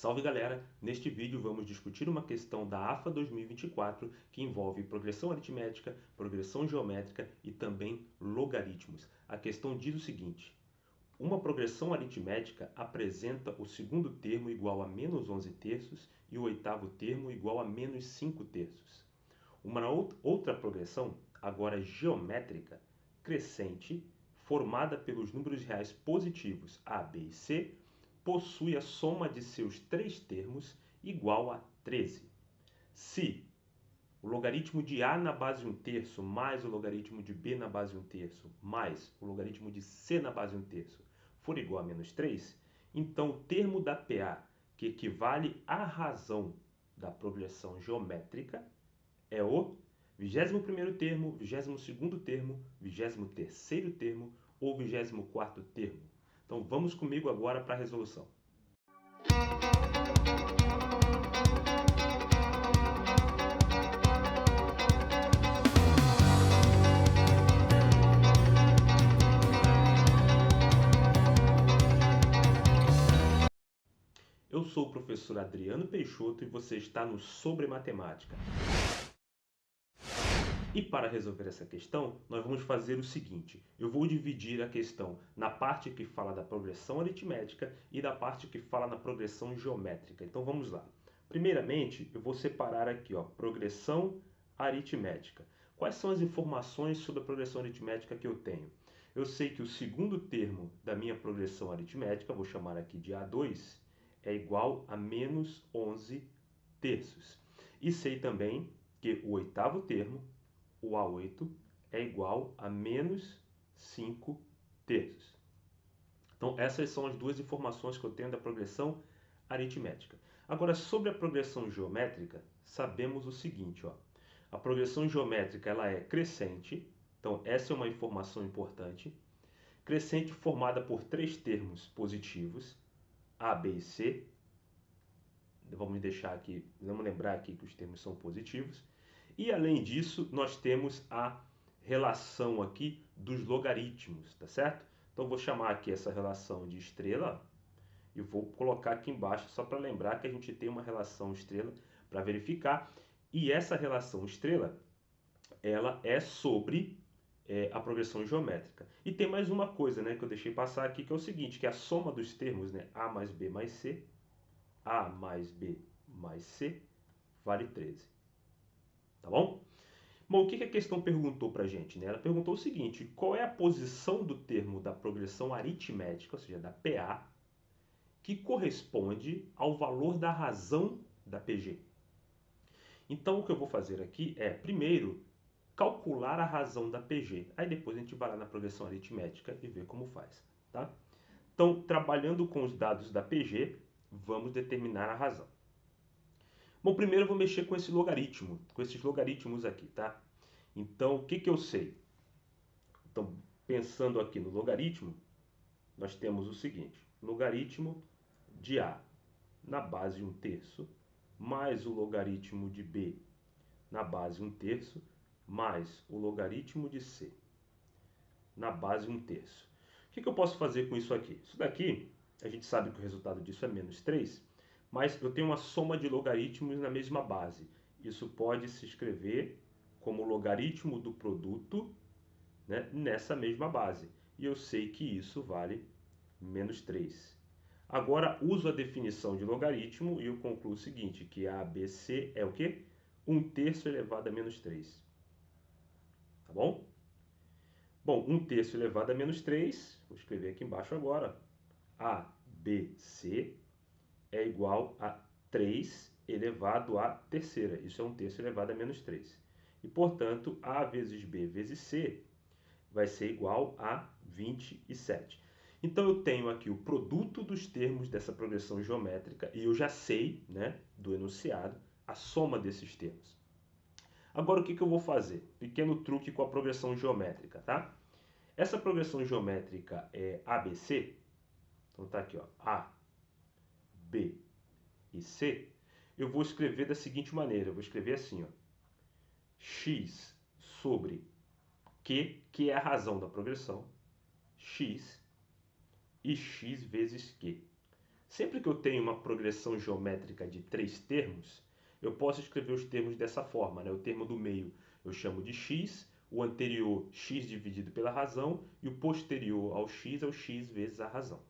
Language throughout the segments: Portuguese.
Salve galera! Neste vídeo vamos discutir uma questão da AFA 2024 que envolve progressão aritmética, progressão geométrica e também logaritmos. A questão diz o seguinte: uma progressão aritmética apresenta o segundo termo igual a menos 11 terços e o oitavo termo igual a menos 5 terços. Uma outra progressão, agora geométrica, crescente, formada pelos números reais positivos a, b e c, possui a soma de seus três termos igual a 13. Se o logaritmo de a na base 1 terço mais o logaritmo de b na base 1 terço mais o logaritmo de c na base 1 terço for igual a menos 3, então o termo da PA, que equivale à razão da progressão geométrica, é o 21º termo, 22º termo, 23º termo ou 24º termo. Então vamos comigo agora para a resolução. Eu sou o professor Adriano Peixoto e você está no Sobre Matemática. E para resolver essa questão, nós vamos fazer o seguinte: eu vou dividir a questão na parte que fala da progressão aritmética e da parte que fala na progressão geométrica. Então vamos lá. Primeiramente, eu vou separar aqui, progressão aritmética. Quais são as informações sobre a progressão aritmética que eu tenho? Eu sei que o segundo termo da minha progressão aritmética, vou chamar aqui de A2, é igual a menos 11 terços. E sei também que o oitavo termo, o A8, é igual a menos 5 terços. Então, essas são as duas informações que eu tenho da progressão aritmética. Agora, sobre a progressão geométrica, sabemos o seguinte, a progressão geométrica ela é crescente, então essa é uma informação importante. Crescente formada por três termos positivos, A, B e C. Vamos deixar aqui, vamos lembrar aqui que os termos são positivos. E além disso, nós temos a relação aqui dos logaritmos, tá certo? Então vou chamar aqui essa relação de estrela e vou colocar aqui embaixo só para lembrar que a gente tem uma relação estrela para verificar. E essa relação estrela, ela é sobre a progressão geométrica. E tem mais uma coisa, né, que eu deixei passar aqui, que é o seguinte, que é a soma dos termos, né, A mais B mais C, A mais B mais C, vale 13. Tá bom? Bom, o que a questão perguntou para a gente? Né? Ela perguntou o seguinte: qual é a posição do termo da progressão aritmética, ou seja, da PA, que corresponde ao valor da razão da PG? Então, o que eu vou fazer aqui é, primeiro, calcular a razão da PG. Aí depois a gente vai lá na progressão aritmética e ver como faz. Tá? Então, trabalhando com os dados da PG, vamos determinar a razão. Bom, primeiro eu vou mexer com esse logaritmo, com esses logaritmos aqui, tá? Então, o que eu sei? Então, pensando aqui no logaritmo, nós temos o seguinte: logaritmo de A na base 1 terço, mais o logaritmo de B na base 1 terço, mais o logaritmo de C na base 1 terço. O que eu posso fazer com isso aqui? Isso daqui, a gente sabe que o resultado disso é menos 3, mas eu tenho uma soma de logaritmos na mesma base. Isso pode se escrever como logaritmo do produto, né, nessa mesma base. E eu sei que isso vale menos 3. Agora, uso a definição de logaritmo e eu concluo o seguinte, que ABC é o quê? 1 terço elevado a menos 3. Tá bom? Bom, 1 terço elevado a menos 3, vou escrever aqui embaixo agora. ABC é igual a 3 elevado à terceira. Isso é 1 terço elevado a menos 3. E, portanto, A vezes B vezes C vai ser igual a 27. Então, eu tenho aqui o produto dos termos dessa progressão geométrica e eu já sei, né, do enunciado, a soma desses termos. Agora, o que eu vou fazer? Pequeno truque com a progressão geométrica, tá? Essa progressão geométrica é ABC. Então, tá aqui, A, B e C. Eu vou escrever da seguinte maneira. Eu vou escrever assim, x sobre q, que é a razão da progressão, x e x vezes q. Sempre que eu tenho uma progressão geométrica de 3 termos, eu posso escrever os termos dessa forma, né? O termo do meio eu chamo de x, o anterior x dividido pela razão e o posterior ao x é o x vezes a razão.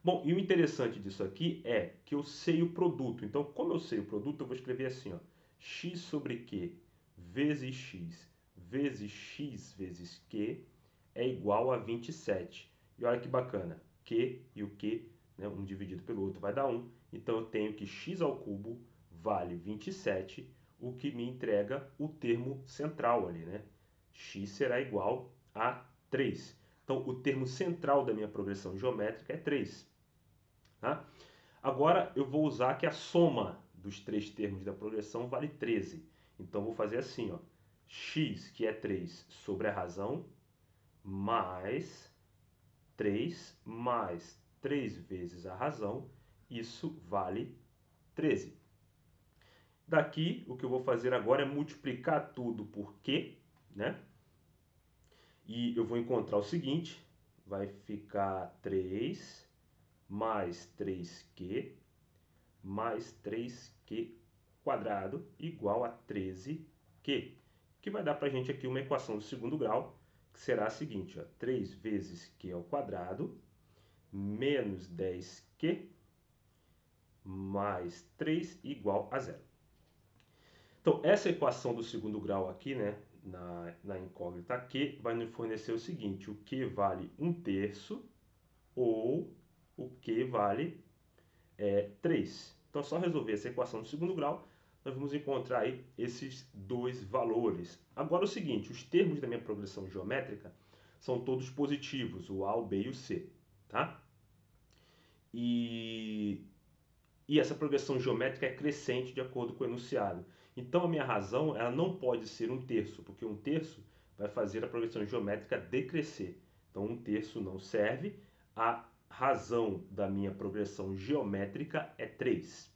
Bom, e o interessante disso aqui é que eu sei o produto. Então, como eu sei o produto, eu vou escrever assim, ó, x sobre q vezes x vezes q é igual a 27. E olha que bacana, q e o q, né, um dividido pelo outro vai dar 1. Então, eu tenho que x ao cubo vale 27, o que me entrega o termo central ali, né? X será igual a 3. Então, o termo central da minha progressão geométrica é 3. Tá? Agora, eu vou usar que a soma dos 3 termos da progressão vale 13. Então, vou fazer assim, ó, x, que é 3, sobre a razão, mais 3, mais 3 vezes a razão, isso vale 13. Daqui, o que eu vou fazer agora é multiplicar tudo por q, né? E eu vou encontrar o seguinte, vai ficar 3 mais 3q mais 3q quadrado igual a 13q, que vai dar para a gente aqui uma equação do segundo grau, que será a seguinte, ó, 3 vezes q ao quadrado menos 10q mais 3 igual a 0. Então, essa equação do segundo grau aqui, né, na incógnita q, vai nos fornecer o seguinte, o q vale 1/3 ou o q vale 3. Então, é só resolver essa equação do segundo grau, nós vamos encontrar aí esses dois valores. Agora, o seguinte, os termos da minha progressão geométrica são todos positivos, o A, o B e o C, tá? E essa progressão geométrica é crescente de acordo com o enunciado. Então, a minha razão ela não pode ser 1/3, porque 1/3 vai fazer a progressão geométrica decrescer. Então, 1/3 não serve. A razão da minha progressão geométrica é 3.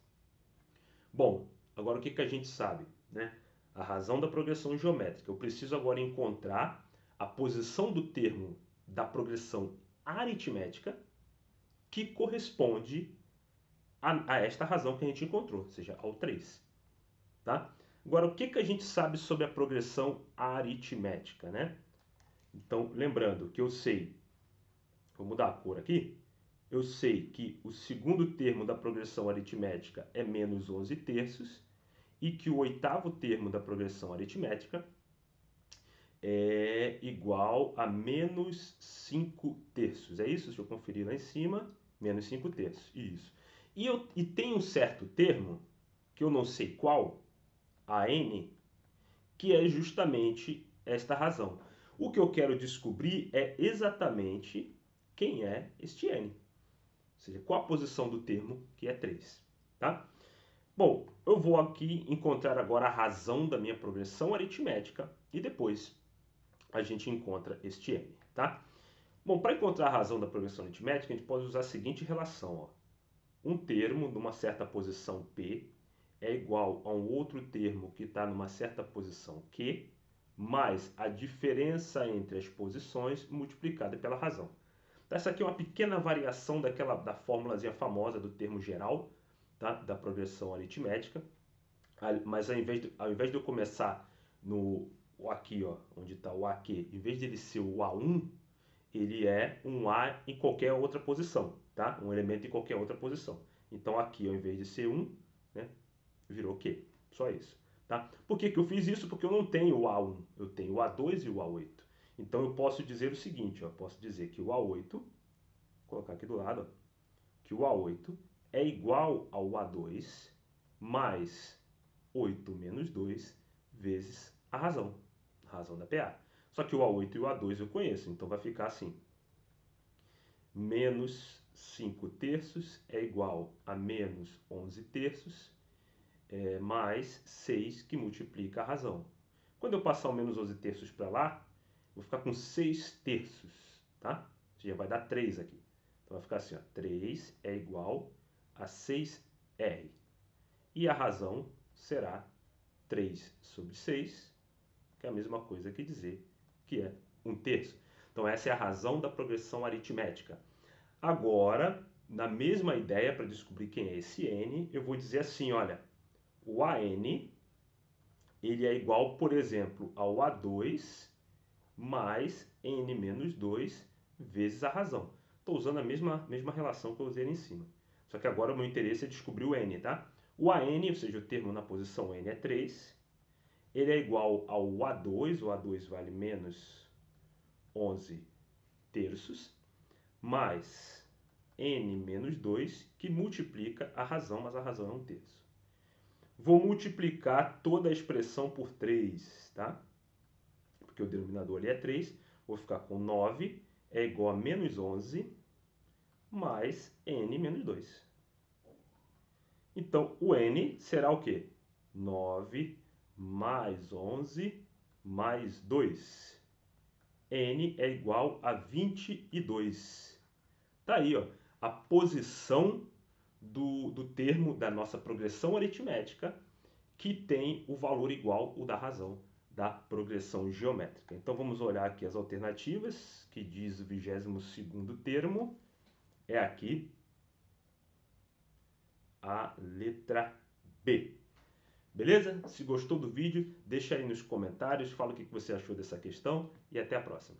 Bom, agora o que a gente sabe, né? A razão da progressão geométrica. Eu preciso agora encontrar a posição do termo da progressão aritmética que corresponde a esta razão que a gente encontrou, ou seja, ao 3. Tá? Agora, o que a gente sabe sobre a progressão aritmética, né? Então, lembrando que eu sei, vou mudar a cor aqui, eu sei que o segundo termo da progressão aritmética é menos 11/3 e que o oitavo termo da progressão aritmética é igual a menos 5/3. É isso? Deixa eu conferir lá em cima. Menos 5/3. Isso. E tem um certo termo, que eu não sei qual, a n, que é justamente esta razão. O que eu quero descobrir é exatamente quem é este n. Ou seja, qual a posição do termo que é 3. Tá? Bom, eu vou aqui encontrar agora a razão da minha progressão aritmética e depois a gente encontra este n. Tá? Bom, para encontrar a razão da progressão aritmética, a gente pode usar a seguinte relação. Ó. Um termo numa certa posição P é igual a um outro termo que está numa certa posição Q, mais a diferença entre as posições multiplicada pela razão. Então, essa aqui é uma pequena variação da fórmulazinha famosa do termo geral, tá? Da progressão aritmética. Mas ao invés de eu começar no aqui, ó, onde está o AQ, em vez de ele ser o A1, ele é um A em qualquer outra posição, tá? Um elemento em qualquer outra posição. Então aqui, ao invés de ser 1, né, virou Q. Só isso. Tá? Por que eu fiz isso? Porque eu não tenho o A1, eu tenho o A2 e o A8. Então eu posso dizer o seguinte, ó, posso dizer que o A8, vou colocar aqui do lado, ó, que o A8 é igual ao A2 mais 8 menos 2 vezes a razão da PA. Só que o A8 e o A2 eu conheço, então vai ficar assim. Menos 5/3 é igual a menos 11/3 mais 6 que multiplica a razão. Quando eu passar o menos 11/3 para lá, vou ficar com 6/3, tá? Já vai dar 3 aqui. Então vai ficar assim, ó, 3 é igual a 6R. E a razão será 3 sobre 6, que é a mesma coisa que dizer que é 1/3. Então essa é a razão da progressão aritmética. Agora, na mesma ideia, para descobrir quem é esse n, eu vou dizer assim, olha, o AN, ele é igual, por exemplo, ao A2 mais n menos 2 vezes a razão. Estou usando a mesma relação que eu usei ali em cima. Só que agora o meu interesse é descobrir o n, tá? O AN, ou seja, o termo na posição n é 3, ele é igual ao A2, o A2 vale menos 11 terços, mais n menos 2, que multiplica a razão, mas a razão é 1 terço. Vou multiplicar toda a expressão por 3, tá? Porque o denominador ali é 3, vou ficar com 9 é igual a menos 11 mais n menos 2. Então, o n será o quê? 9 mais 11 mais 2. N é igual a 22. Tá aí, ó, a posição do termo da nossa progressão aritmética que tem o valor igual ao da razão da progressão geométrica. Então vamos olhar aqui as alternativas, que diz o 22º termo, é aqui a letra B. Beleza? Se gostou do vídeo, deixa aí nos comentários, fala o que você achou dessa questão e até a próxima.